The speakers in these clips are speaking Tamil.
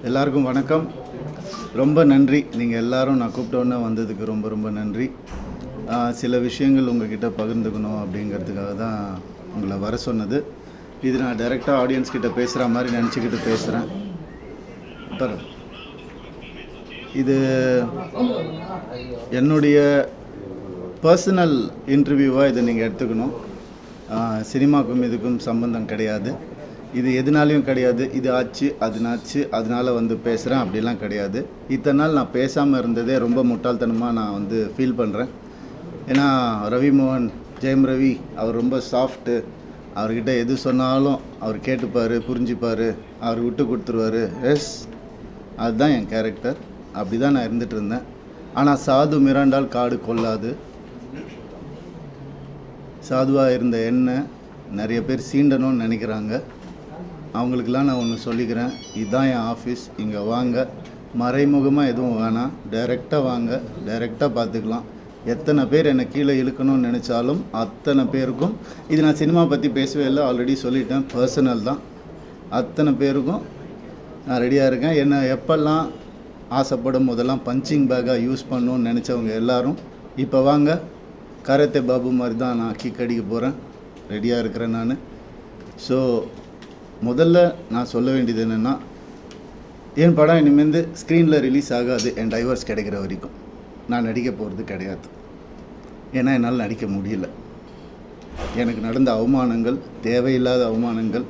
எல்லாருக்கும் வணக்கம். ரொம்ப நன்றி. நீங்கள் எல்லோரும் நான் கூப்பிட்டோன்னே வந்ததுக்கு ரொம்ப ரொம்ப நன்றி. சில விஷயங்கள் உங்கள்கிட்ட பகிர்ந்துக்கணும் அப்படிங்கிறதுக்காக தான் உங்களை வர சொன்னது. இது நான் டைரெக்டாக ஆடியன்ஸ் கிட்ட பேசுகிற மாதிரி நினச்சிக்கிட்டு பேசுகிறேன். இது என்னுடைய பர்சனல் இன்டர்வியூவாக இதை நீங்கள் எடுத்துக்கணும். சினிமாவுக்கும் இதுக்கும் சம்பந்தம் கிடையாது. இது எதுனாலையும் கிடையாது. இது ஆச்சு அதுனாச்சு அதனால் வந்து பேசுகிறேன் அப்படிலாம் கிடையாது. இத்தனை நாள் நான் பேசாமல் இருந்ததே ரொம்ப முட்டாள்தனமாக நான் ஃபீல் பண்ணுறேன். ஏன்னா ரவி மோகன், ஜெயம் ரவி அவர் ரொம்ப சாஃப்ட்டு. அவர்கிட்ட எது சொன்னாலும் அவர் கேட்டுப்பார், புரிஞ்சுப்பார், அவர் விட்டு கொடுத்துருவார். எஸ், அதுதான் என் கேரக்டர். அப்படி தான் நான் இருந்துகிட்டு இருந்தேன். ஆனால் சாது மிராண்டால் காடு கொள்ளாது. சாதுவாக இருந்த என்ன நிறைய பேர் சீண்டணும்னு நினைக்கிறாங்க. அவங்களுக்கெல்லாம் நான் ஒன்று சொல்லிக்கிறேன். இதுதான் என் ஆஃபீஸ். இங்கே வாங்க. மறைமுகமாக எதுவும் வேணாம். டைரெக்டாக வாங்க. டைரெக்டாக பார்த்துக்கலாம். எத்தனை பேர் என்னை கீழே இழுக்கணும்னு நினச்சாலும் அத்தனை பேருக்கும், இது நான் சினிமா பற்றி பேசவே இல்லை, ஆல்ரெடி சொல்லிட்டேன், பர்சனல் தான். அத்தனை பேருக்கும் நான் ரெடியாக இருக்கேன். என்னை எப்பெல்லாம் ஆசைப்படும் போதெல்லாம் பஞ்சிங் பேக்காக யூஸ் பண்ணணும்னு நினச்சவங்க எல்லோரும் இப்போ வாங்க. கராத்தே பாபு மாதிரி தான் நான் கிக் அடிக்க போகிறேன். ரெடியாக இருக்கிறேன் நான். ஸோ முதல்ல நான் சொல்ல வேண்டியது என்னென்னா, என் படம் இனிமேல் ஸ்க்ரீனில் ரிலீஸ் ஆகாது. என் டைவர்ஸ் கிடைக்கிற வரைக்கும் நான் நடிக்க போகிறது கிடையாது. ஏன்னா என்னால் நடிக்க முடியல. எனக்கு நடந்த அவமானங்கள், தேவையில்லாத அவமானங்கள்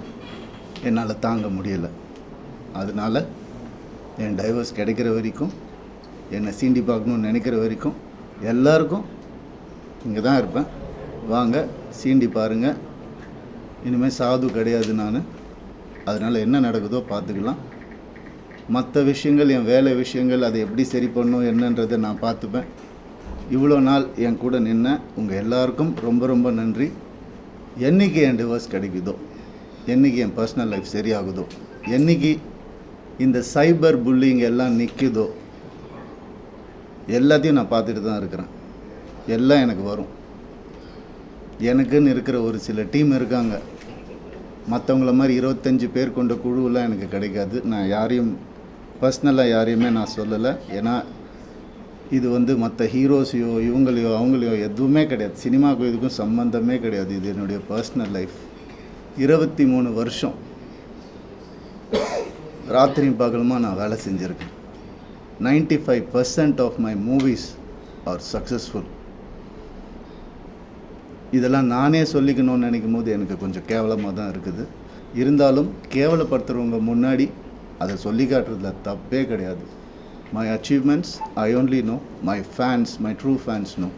என்னால் தாங்க முடியலை. அதனால் என் டைவர்ஸ் கிடைக்கிற வரைக்கும், என்னை சீண்டி பார்க்கணுன்னு நினைக்கிற வரைக்கும் எல்லாருக்கும் இங்கே தான் இருப்பேன். வாங்க, சீண்டி பாருங்கள். இனிமேல் சாது கிடையாது நான். அதனால் என்ன நடக்குதோ பார்த்துக்கலாம். மற்ற விஷயங்கள், என் வேலை விஷயங்கள், அதை எப்படி சரி பண்ணணும் என்னன்றதை நான் பார்த்துப்பேன். இவ்வளோ நாள் என் கூட நின்ன உங்கள் எல்லாருக்கும் ரொம்ப ரொம்ப நன்றி. என்றைக்கு என் டிவோர்ஸ் கிடைக்குதோ, என்றைக்கு என் பர்சனல் லைஃப் சரியாகுதோ, என்றைக்கு இந்த சைபர் புல்லிங் எல்லாம் நிற்குதோ, எல்லாத்தையும் நான் பார்த்துட்டு தான் இருக்கிறேன். எல்லாம் எனக்கு வரும். எனக்குன்னு இருக்கிற ஒரு சில டீம் இருக்காங்க. மற்றவங்கள மாதிரி 25 பேர் கொண்ட குழுவெலாம் எனக்கு கிடைக்காது. நான் யாரையும் பர்சனலாக யாரையுமே நான் சொல்லலை. ஏன்னா இது மற்ற ஹீரோஸையோ இவங்களையோ அவங்களையோ எதுவுமே கிடையாது. சினிமாவுக்கும் இதுக்கும் சம்மந்தமே கிடையாது. இது என்னுடைய பர்சனல் லைஃப். 23 வருஷம் ராத்திரியும் பகலுமா நான் வேலை செஞ்சுருக்கேன். 95% of my movies are successful. இதெல்லாம் நானே சொல்லிக்கணும்னு நினைக்கும் போது எனக்கு கொஞ்சம் கேவலமாக தான் இருக்குது. இருந்தாலும் கேவலப்படுத்துகிறவங்க முன்னாடி அதை சொல்லி காட்டுறதுல தப்பே கிடையாது. My achievements I only know, my fans, my true fans know.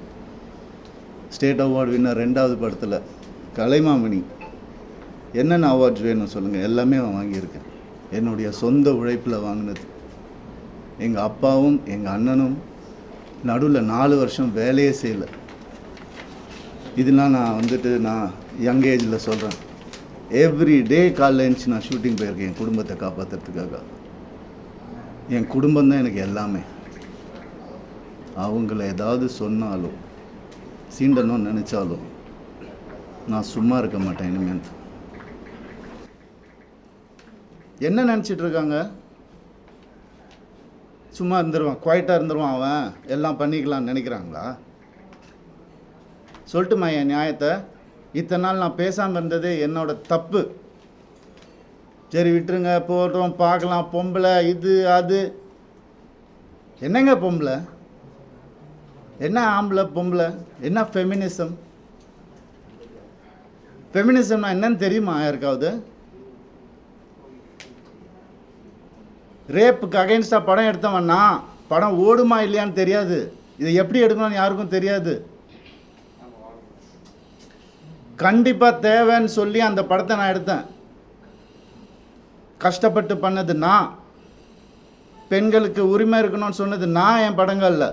State award winner 2வது படத்தில் கலைமாமணி. என்னென்ன அவார்ட்ஸ் வேணும் சொல்லுங்கள், எல்லாமே நான் வாங்கியிருக்கேன். என்னுடைய சொந்த உழைப்பில் வாங்கினது. எங்கள் அப்பாவும் எங்கள் அண்ணனும் நடுவில் 4 வருஷம் வேலையே செய்யலை. இதெல்லாம் நான் யங் ஏஜில் சொல்கிறேன். எவ்ரி டே காலைல எழுந்துச்சு நான் ஷூட்டிங் போயிருக்கேன் என் குடும்பத்தை காப்பாற்றுறதுக்காக. என் குடும்பம் தான் எனக்கு எல்லாமே. அவங்கள ஏதாவது சொன்னாலும் சீண்டணும்னு நினச்சாலும் நான் சும்மா இருக்க மாட்டேன். இனிமேல் என்ன நினச்சிட்ருக்காங்க? சும்மா இருந்துருவான், குவைட்டாக இருந்துருவான், அவன் எல்லாம் பண்ணிக்கலான்னு நினைக்கிறாங்களா? சொல்லட்டுமா என் நியாயத்தை? இத்தனை நாள் நான் பேசாமல் இருந்தது என்னோட தப்பு. சரி விட்டுருங்க, போட்டோம், பார்க்கலாம். பொம்பளை இது அது. என்னங்க பொம்பளை? என்ன ஆம்பளை பொம்பளை? என்ன ஃபெமினிசம்? ஃபெமினிசம்னா என்னன்னு தெரியுமா யாருக்காவது? ரேப்புக்கு அகைன்ஸ்டாக படம் எடுத்தவன்னா படம் ஓடுமா இல்லையான்னு தெரியாது. இதை எப்படி எடுக்கணும்னு யாருக்கும் தெரியாது. கண்டிப்பாக தேவைன்னு சொல்லி அந்த படத்தை நான் எடுத்தேன். கஷ்டப்பட்டு பண்ணது நான். பெண்களுக்கு உரிமை இருக்கணும்னு சொன்னது நான் என் படங்களில்.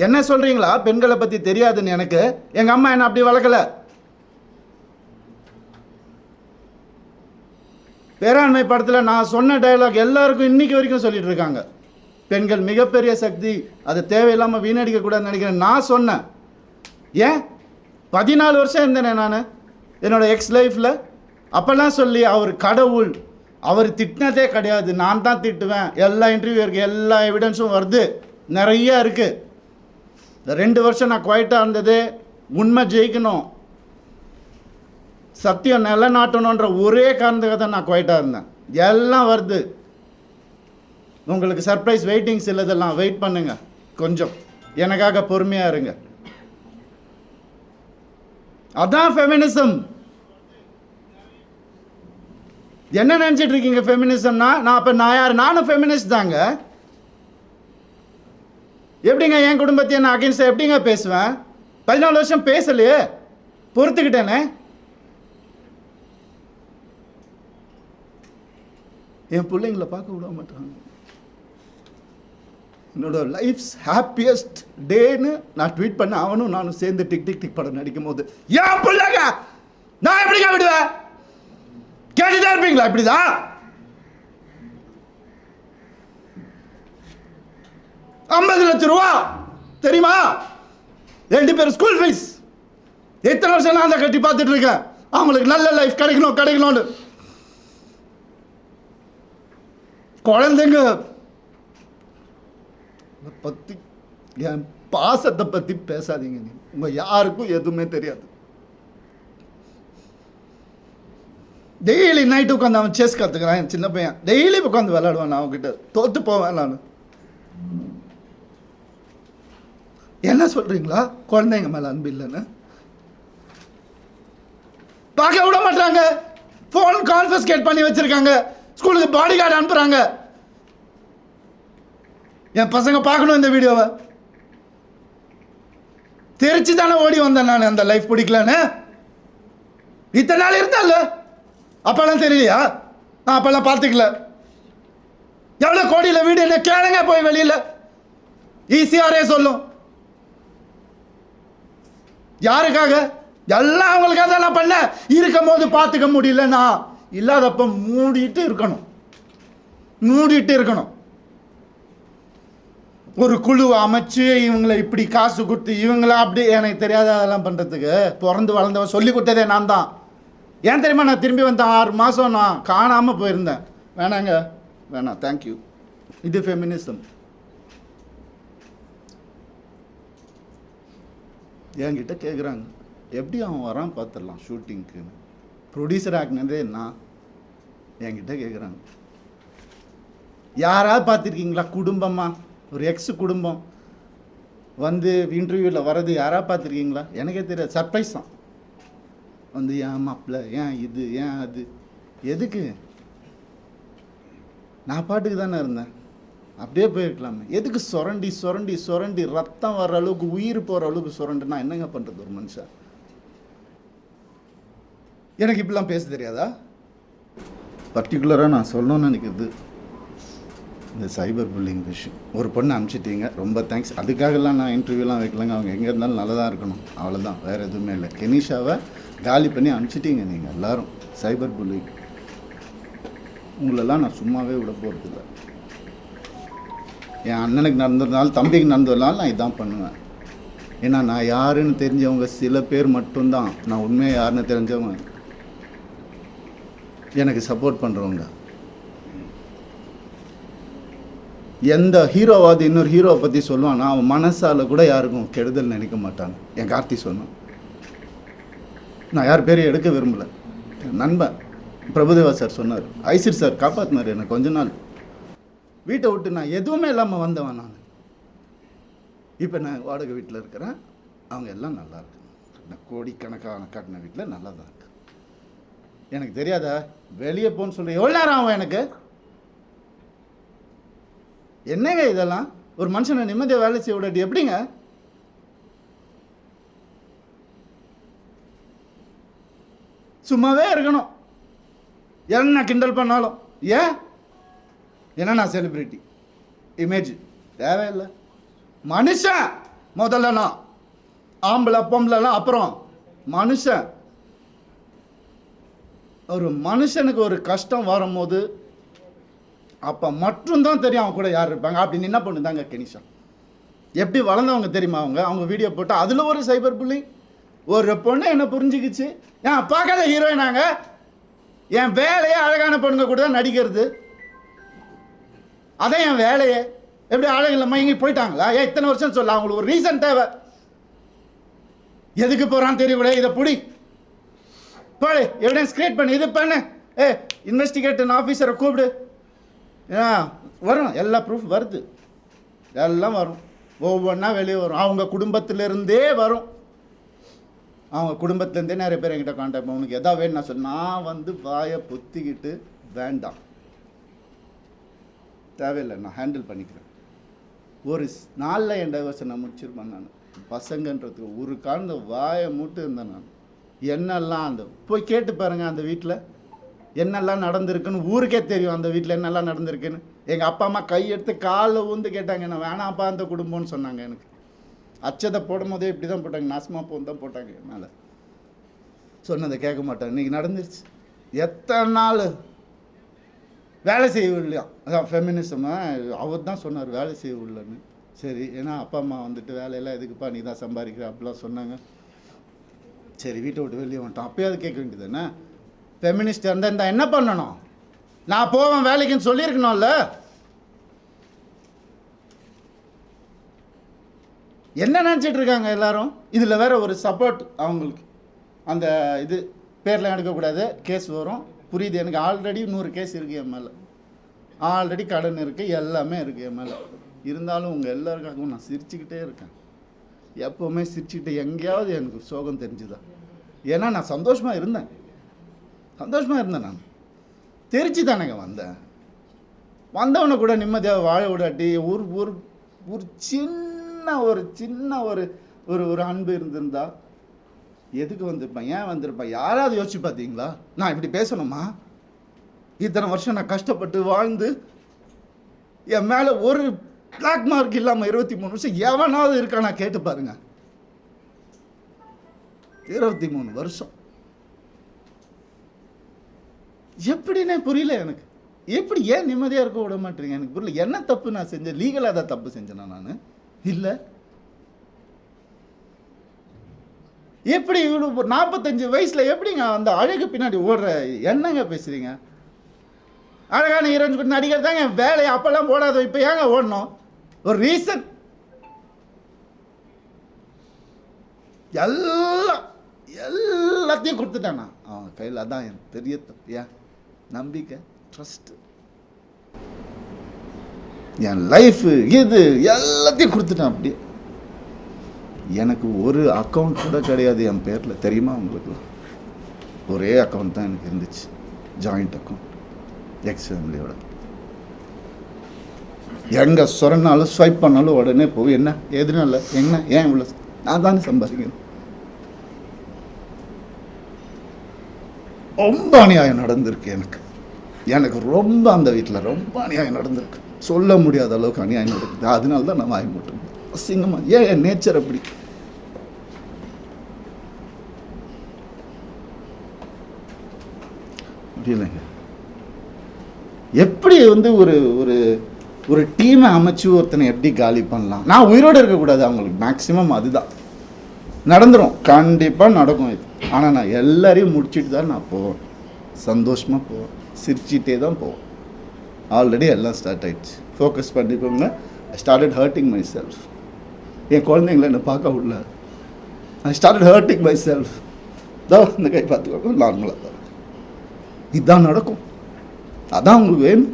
என்ன சொல்கிறீங்களா பெண்களை பற்றி தெரியாதுன்னு? எனக்கு எங்கள் அம்மா என்னை அப்படி வளர்க்கலை. பேராண்மை படத்தில் நான் சொன்ன டயலாக் எல்லாருக்கும் இன்றைக்கி வரைக்கும் சொல்லிகிட்டு இருக்காங்க. பெண்கள் மிகப்பெரிய சக்தி, அதை தேவையில்லாமல் வீணடிக்கக்கூடாதுன்னு நினைக்கிறேன். நான் சொன்னேன். ஏன் 14 வருஷம் இருந்தேனே நான் என்னோடய எக்ஸ் லைஃப்பில். அப்போல்லாம் சொல்லி அவர் கடவுள், அவர் திட்டினதே கிடையாது, நான் தான் திட்டுவேன். எல்லா இன்டர்வியூ இருக்குது, எல்லா எவிடன்ஸும் வருது, நிறைய இருக்குது. இந்த 2 வருஷம் நான் குவைட்டாக இருந்தது உண்மை ஜெயிக்கணும், சத்தியம் நிலநாட்டணுன்ற ஒரே காரணத்துக்காக தான் நான் குவைட்டாக இருந்தேன். எல்லாம் வருது. உங்களுக்கு சர்ப்ரைஸ் வெயிட்டிங்ஸ் இல்லதெல்லாம், வெயிட் பண்ணுங்க கொஞ்சம், எனக்காக பொறுமையாக இருங்க. அதான் ஃபெமினிசம். என்ன நினச்சிட்டு இருக்கீங்க ஃபெமினிசம்னா? நான் யார்? நானும் ஃபெமினிஸ்ட் தாங்க. எப்படிங்க என் குடும்பத்தை நான் அகேன்ஸ்டாக எப்படிங்க பேசுவேன்? 14 வருஷம் பேசலையே, பொறுத்துக்கிட்டேனே. என் பிள்ளைங்களை பார்க்க விட மாட்டாங்க. என்னோட லைஃப்ஸ் ஹாப்பியஸ்ட் டேன்னு நான் ட்வீட் பண்ண, அவனும் நானும் சேர்ந்து டிக் டிக் டிக் படம் நடிக்கும் போது என் பிள்ளைங்க நான் எப்படிங்க விடுவேன்? கேட்டுதான் இருப்பீங்களா? இப்படிதான் 50 லட்சம் ரூபா தெரியுமா? 2 பேர் ஸ்கூல் ஃபீஸ். எத்தனை வருஷம் நான் அதை கட்டி பார்த்துட்டு இருக்கேன். அவங்களுக்கு நல்ல லைஃப் கிடைக்கணும்னு. குழந்தைங்க பற்றி, என் பாசத்தை பற்றி பேசாதீங்க. நீ உங்க யாருக்கும் எதுவுமே தெரியாது. டெய்லி நைட்டு உட்காந்து அவன் செஸ் கற்றுக்கிறான். என் சின்ன பையன் டெய்லி உட்காந்து விளையாடுவான். நான் அவன்கிட்ட தோற்று போவேன். நான் என்ன சொல்றீங்களா? குழந்தைங்க மேலே அன்பு இல்லைன்னு பார்க்க விட மாட்டாங்க. ஃபோன் கான்ஃபிஸ்கேட் பண்ணி வச்சிருக்காங்க. ஸ்கூலுக்கு பாடி கார்டு அனுப்புறாங்க. என் பசங்க பார்க்கணும் இந்த வீடியோவை. தெரிச்சு தானே ஓடி வந்தேன் நான். அந்த லைஃப் பிடிக்கலன்னு இத்தனை நாள் இருந்தால அப்பெல்லாம் தெரியலையா? நான் அப்பெல்லாம் பார்த்துக்கல. எவ்வளோ கோடியில் வீடு என்ன கேளுங்க போய் வெளியில். ஈஸியாரே சொல்லும். யாருக்காக? எல்லாம் அவங்களுக்காக தான் நான் பண்ணேன். இருக்கும் போது பார்த்துக்க முடியலன்னா இல்லாதப்ப மூடிட்டு இருக்கணும். ஒரு குழுவை அமைச்சு இவங்களை இப்படி காசு கொடுத்து இவங்கள அப்படி, எனக்கு தெரியாத அதெல்லாம் பண்ணுறதுக்கு பிறந்து வளர்ந்தவன் சொல்லி கொடுத்ததே நான் தான். ஏன் தெரியுமா? நான் திரும்பி வந்தேன் 6 மாதம் நான் காணாமல் போயிருந்தேன். வேணாம் தேங்க்யூ. இது ஃபெமினிசம். என்கிட்ட கேட்குறாங்க எப்படி அவன் வரான் பார்த்துடலாம் ஷூட்டிங்க்குன்னு. ப்ரொடியூசர் ஆகினதே நான். என்கிட்ட கேட்குறாங்க யாராவது பார்த்துருக்கீங்களா குடும்பமாக? ஒரு எக்ஸ் குடும்பம் வந்து இன்டர்வியூவில் வர்றது யாராவது பார்த்துருக்கீங்களா? எனக்கே தெரியாது. சர்ப்ரைஸ் தான். வந்து ஏன் மாப்பிள்ள, ஏன் இது, ஏன் அது, எதுக்கு? நான் பாட்டுக்கு தானே இருந்தேன், அப்படியே போயிருக்கலாமே. எதுக்கு சுரண்டி ரத்தம் வர்ற அளவுக்கு, உயிர் போகிற அளவுக்கு சுரண்டுனா என்னங்க பண்ணுறது ஒரு மனுஷன்? எனக்கு இப்படிலாம் பேச தெரியாதா? பர்டிகுலராக நான் சொல்லணும்னு நினைக்கிறது இந்த சைபர் புல்லிங் விஷயம். ஒரு பொண்ணு அனுப்பிச்சிட்டீங்க, ரொம்ப தேங்க்ஸ். அதுக்காகலாம் நான் இன்டர்வியூலாம் வைக்கலங்க. அவங்க எங்கே இருந்தாலும் நல்லா தான் இருக்கணும், அவ்வளோதான், வேறு எதுவுமே இல்லை. கெனிஷாவை காலி பண்ணி அனுப்பிச்சிட்டீங்க நீங்கள் எல்லோரும். சைபர் புல்லிங் உங்களெல்லாம் நான் சும்மாவே விட போகிறதில்ல. என் அண்ணனுக்கு நடந்ததுனால, தம்பிக்கு நடந்ததுனால நான் இதான் பண்ணுவேன். ஏன்னா நான் யாருன்னு தெரிஞ்சவங்க சில பேர் மட்டும்தான், நான் உண்மையாக யாருன்னு தெரிஞ்சவங்க எனக்கு சப்போர்ட் பண்ணுறவங்க. எந்த ஹீரோவாது இன்னொரு ஹீரோவை பற்றி சொல்லுவான்னா அவன் மனசால் கூட யாருக்கும் கெடுதல் நினைக்க மாட்டாங்க. என் கார்த்தி சொன்னான். நான் யார் பேரையும் எடுக்க விரும்பலை. என் நண்பன் பிரபுதேவா சார் சொன்னார், ஐசிர் சார் காப்பாற்றினார் எனக்கு. கொஞ்ச நாள் வீட்டை விட்டு நான் எதுவுமே இல்லாமல் வந்தவன் நான். இப்போ நான் வாடகை வீட்டில் இருக்கிறேன். அவங்க எல்லாம் நல்லா இருக்கு. நான் கோடிக்கணக்கான காட்டின வீட்டில் நல்லா தான் இருக்கு. எனக்கு தெரியாதா வெளியே போன்னு சொல்கிறேன். எவ்வளோ நேரம் ஆகும் எனக்கு? என்னங்க இதெல்லாம்? ஒரு மனுஷனை நிம்மதியாக வேலை செய்ய விடாட்டி எப்படிங்க? சும்மாவே இருக்கணும். என்ன கிண்டல் பண்ணாலும் ஏன்? ஏன்னா நான் செலிப்ரிட்டி, இமேஜ் தேவையில்லை. மனுஷன் முதல்ல, நான் ஆம்பளை பொம்பளைலாம் அப்புறம். மனுஷன், ஒரு மனுஷனுக்கு ஒரு கஷ்டம் வரும்போது அப்போ மட்டும்தான் தெரியும் அவங்க கூட யார் இருப்பாங்க. அப்படின்னு என்ன பண்ணுதாங்க கெனிஷா. எப்படி வளர்ந்தவங்க தெரியுமா? அவங்க வீடியோ போட்டு அதில் ஒரு சைபர் புல்லிங். ஒரு பொண்ணு என்ன புரிஞ்சுக்கிச்சு, ஏன் பார்க்காத ஹீரோயினாங்க, என் வேலையே அழகான பொண்ணுங்க கூட தான் நடிக்கிறது. அதான் என் வேலையே. எப்படி அழகில் மயங்கி போயிட்டாங்களா? இத்தனை வருஷம் சொல்ல, அவங்களுக்கு ஒரு ரீசன் தேவை. எதுக்கு போகிறான்னு தெரியக்கூட, இதை புடி போடு, எவிடன்ஸ் கிரியேட் பண்ணு, இது பண்ணு, இன்வெஸ்டிகேஷன் ஆஃபீஸரை கூப்பிடு. வரும், எல்லா ப்ரூஃப் வருது, எல்லாம் வரும், ஒவ்வொன்றா வெளியே வரும். அவங்க குடும்பத்திலிருந்தே வரும். அவங்க குடும்பத்துலேருந்தே நிறைய பேர் என்கிட்ட கான்டாக்ட் பண்ண, உனக்கு எதாவது வேணும் நான் சொன்ன, நான் வந்து வாயை பொத்திக்கிட்டு வேண்டாம், தேவையில்லை, நான் ஹேண்டில் பண்ணிக்கிறேன். ஒரு நாளில் என் டைவர்ஸை நான் முடிச்சிருப்பேன். நான் பசங்கன்றதுக்கு ஒரு காலந்த வாயை மூட்டு இருந்தேன். நான் என்னெல்லாம் அந்த போய் கேட்டு பாருங்கள், அந்த வீட்டில் என்னெல்லாம் நடந்திருக்குன்னு ஊருக்கே தெரியும். அந்த வீட்டில் என்னெல்லாம் நடந்திருக்குன்னு எங்கள் அப்பா அம்மா கையெடுத்து காலில் ஊந்து கேட்டாங்க. என்ன வேணாப்பா அந்த குடும்பம்னு சொன்னாங்க. எனக்கு அச்சதை போடும் போதே இப்படி தான் போட்டாங்க, நாசமாக போன்னு தான் போட்டாங்க. என்னால் சொன்னதை கேட்க மாட்டாங்க. இன்றைக்கி நடந்துருச்சு. எத்தனை நாள் வேலை செய்ய இல்லையா? அதான் ஃபெமினிசம். அவர் தான் சொன்னார் வேலை செய்ய இல்லைன்னு. சரி, ஏன்னா அப்பா அம்மா வந்துட்டு வேலையெல்லாம் எதுக்குப்பா நீ தான் சம்பாதிக்கிற அப்படிலாம் சொன்னாங்க. சரி, வீட்டை விட்டு வெளியே வந்துட்டோம். அப்போயாவது கேட்க வேண்டியது என்ன? ஃபெமினிஸ்ட் இருந்தால் என்ன பண்ணணும்? நான் போவேன் வேலைக்குன்னு சொல்லியிருக்கணும்ல. என்ன நினச்சிட்டு இருக்காங்க எல்லாரும்? இதில் வேற ஒரு சப்போர்ட் அவங்களுக்கு. அந்த இது பேர்லாம் எடுக்கக்கூடாது, கேஸ் வரும். புரியுது எனக்கு. ஆல்ரெடி 100 கேஸ் இருக்குது என் மேலே, ஆல்ரெடி கடன் இருக்குது, எல்லாமே இருக்குது என் மேலே. இருந்தாலும் உங்கள் எல்லாருக்காகவும் நான் சிரிச்சுக்கிட்டே இருக்கேன். எப்போவுமே சிரிச்சுக்கிட்டு. எங்கேயாவது எனக்கு சோகம் தெரிஞ்சுதா? ஏன்னா நான் சந்தோஷமாக இருந்தேன், நான் தெரிச்சு தானேங்க வந்தேன். வந்தவனை கூட நிம்மதியாக வாழ விடாட்டி ஒரு ஒரு ஒரு சின்ன ஒரு ஒரு அன்பு இருந்திருந்தா எதுக்கு வந்திருப்பேன்? ஏன் வந்திருப்பேன்? யாராவது யோசிச்சு பார்த்தீங்களா? நான் இப்படி பேசணுமா? இத்தனை வருஷம் நான் கஷ்டப்பட்டு வாழ்ந்து என் மேலே ஒரு பிளாக் மார்க் இல்லாமல் 23 வருஷம் எவனாவது இருக்கா? நான் கேட்டு பாருங்க. 23 வருஷம் எப்படின்னே புரியல எனக்கு. எப்படி ஏன் நிம்மதியாக இருக்க விட மாட்டேங்க? எனக்கு புரியல. என்ன தப்பு நான் செஞ்சேன்? லீகலாக தான் தப்பு செஞ்சேனா நான்? இல்லை. எப்படி இவ்வளோ 45 வயசில் எப்படிங்க அந்த அழகு பின்னாடி ஓடுற? என்னங்க பேசுகிறீங்க? அழகான ஹீரோயின் கூட நடிகர் தாங்க வேலையை. அப்போல்லாம் ஓடாத, இப்போ ஏங்க ஓடணும்? ஒரு ரீசன். எல்லாத்தையும் கொடுத்துட்டானா அவன் கையில்? அதான் என் பெரிய தப்பு. ஏன் நம்பிக்கை, ட்ரஸ்ட்டு, என் லைஃபு, இது எல்லாத்தையும் கொடுத்துட்டான். அப்படியே எனக்கு ஒரு அக்கௌண்ட் கூட கிடையாது என் பேரில், தெரியுமா உங்களுக்கு? ஒரே அக்கௌண்ட் தான் எனக்கு இருந்துச்சு, ஜாயிண்ட் அக்கௌண்ட், எக்ஸ் ஃபேமிலியோட. எங்கே சொன்னாலும் ஸ்வைப் பண்ணாலும் உடனே போய் என்ன எதுனா இல்லை, என்ன ஏன் இவ்வளோ, நான் தானே சம்பாதிக்கணும். ரொம்ப அநியாயம் நடந்திருக்கு எனக்கு ரொம்ப. அந்த வீட்டில் ரொம்ப அநியாயம் நடந்திருக்கு, சொல்ல முடியாத அளவுக்கு அநியாயம் நடக்குது. அதனால தான் நான் வாய் மூட்டேன். அசிங்கமா. ஏன் என் நேச்சர் அப்படி. முடியலைங்க. எப்படி வந்து ஒரு ஒரு ஒரு டீமை அமைச்சு ஒருத்தனை எப்படி காலி பண்ணலாம்? நான் உயிரோடு இருக்கக்கூடாது அவங்களுக்கு. மேக்சிமம் அதுதான் நடந்துடும், கண்டிப்பாக நடக்கும் இது. ஆனால் நான் எல்லாரையும் முடிச்சுட்டு தான் நான் போவேன். சந்தோஷமாக போவேன், சிரிச்சிட்டே தான் போவேன். ஆல்ரெடி எல்லாம் ஸ்டார்ட் ஆகிடுச்சு. ஃபோக்கஸ் பண்ணிக்கோங்க. I started hurting myself. என் குழந்தைங்கள என்னை பார்க்க விடல. I started hurting myself. தான் இந்த கை பார்த்துக்கோங்க, நார்மலாக தான் இதுதான் நடக்கும். அதான் உங்களுக்கு வேணும்.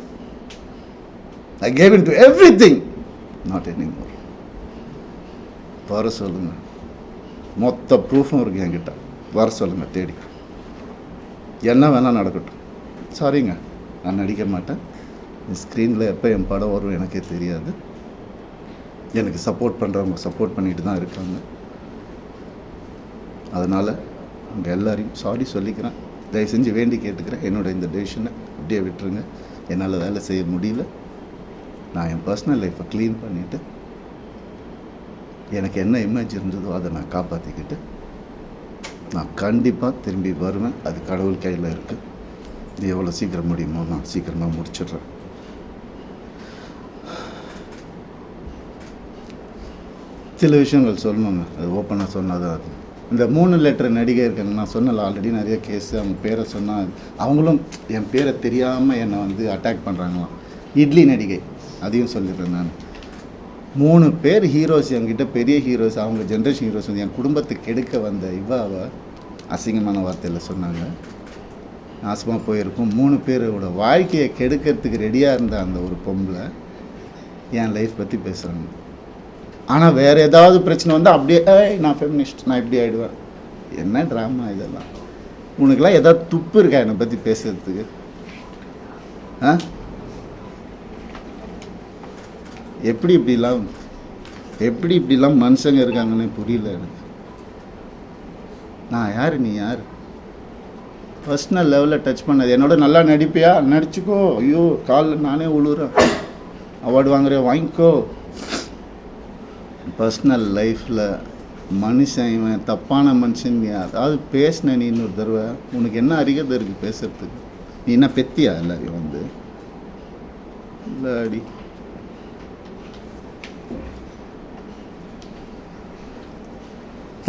I gave in to everything, not anymore. வர சொல்லுங்க, மொத்த ப்ரூஃபும் இருக்குது என்கிட்ட. வர சொல்லுங்க, தேடி. என்ன வேணால் நடக்கட்டும். சாரிங்க, நான் நடிக்க மாட்டேன். ஸ்க்ரீனில் எப்போ என் படம் வரும் எனக்கே தெரியாது. எனக்கு சப்போர்ட் பண்ணுறவங்க சப்போர்ட் பண்ணிட்டு தான் இருக்காங்க. அதனால் அவங்க எல்லாரையும் சாரி சொல்லிக்கிறேன். தயவு செஞ்சு வேண்டி கேட்டுக்கிறேன், என்னோடய இந்த டெசிஷனை அப்படியே விட்டுருங்க. என்னால் வேலை செய்ய முடியல. நான் என் பர்சனல் லைஃப்பை க்ளீன் பண்ணிவிட்டு எனக்கு என்ன இமேஜ் இருந்ததோ அதை நான் காப்பாற்றிக்கிட்டு நான் கண்டிப்பாக திரும்பி வருவேன். அது கடவுள் கையில் இருக்குது. இது எவ்வளோ சீக்கிரம் முடியுமோ நான் சீக்கிரமாக முடிச்சிடுறேன். சில விஷயங்கள் சொல்லணுங்க, அது ஓப்பனாக சொன்னால் தான் அது இந்த 3 லெட்டர் நடிகை இருக்காங்க, நான் சொன்னல ஆல்ரெடி நிறைய கேஸு, அவங்க பேரை சொன்னால் அவங்களும் என் பேரை தெரியாமல் என்னை வந்து அட்டாக் பண்ணுறாங்களாம். இட்லி நடிகை அதையும் சொல்லிடுறேன் நான். 3 பேர் ஹீரோஸ் என்கிட்ட, பெரிய ஹீரோஸ், அவங்க ஜென்ரேஷன் ஹீரோஸ் வந்து என் குடும்பத்துக்கு கெடுக்க வந்த இவாவை அசிங்கமான வார்த்தையில் சொன்னாங்க. நாசமாக போயிருக்கும். 3 பேரோட வாழ்க்கையை கெடுக்கிறதுக்கு ரெடியாக இருந்த அந்த ஒரு பொம்பளை என் லைஃப் பற்றி பேசுகிறாங்க. ஆனால் வேறு ஏதாவது பிரச்சனை வந்து அப்படியே நான் ஃபெமினிஸ்ட், நான் இப்படி ஆகிடுவேன். என்ன ட்ராமா இதெல்லாம்? உனக்கெல்லாம் ஏதாவது துப்பு இருக்கா என்னை பற்றி பேசுகிறதுக்கு? எப்படி இப்படிலாம் மனுஷங்க இருக்காங்கன்னு புரியல எனக்கு. நான் யார், நீ யார்? பர்சனல் லெவலில் டச் பண்ணது. என்னோட நல்லா நடிப்பியா, நடிச்சுக்கோ. ஐயோ காலில் நானே உழுறேன். அவார்டு வாங்குறியா, வாங்கிக்கோ. பர்சனல் லைஃப்பில் மனுஷன் இவன் தப்பான மனுஷன் அதாவது பேசின நீ இன்னொரு தடவை, உனக்கு என்ன அறிகதை இருக்குது பேசுகிறதுக்கு? நீ என்ன பெத்தியா எல்லாரையும் வந்து? இல்லை அடி.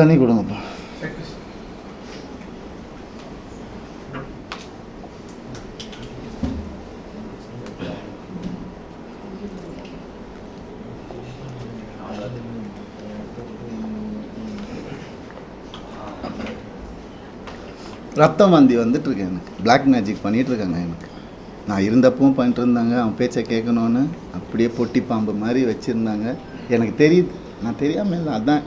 தண்ணி கொடுங்கப்பா. ரத்தம் வாந்தி வந்துட்டுருக்கு எனக்கு. பிளாக் மேஜிக் பண்ணிகிட்ருக்காங்க எனக்கு. நான் இருந்தப்பவும் பண்ணிட்டு இருந்தாங்க. அவன் பேச்சை கேட்கணுன்னு அப்படியே பொட்டி பாம்பு மாதிரி வச்சுருந்தாங்க. எனக்கு தெரியுது, நான் தெரியாமல் இல்லை. அதுதான்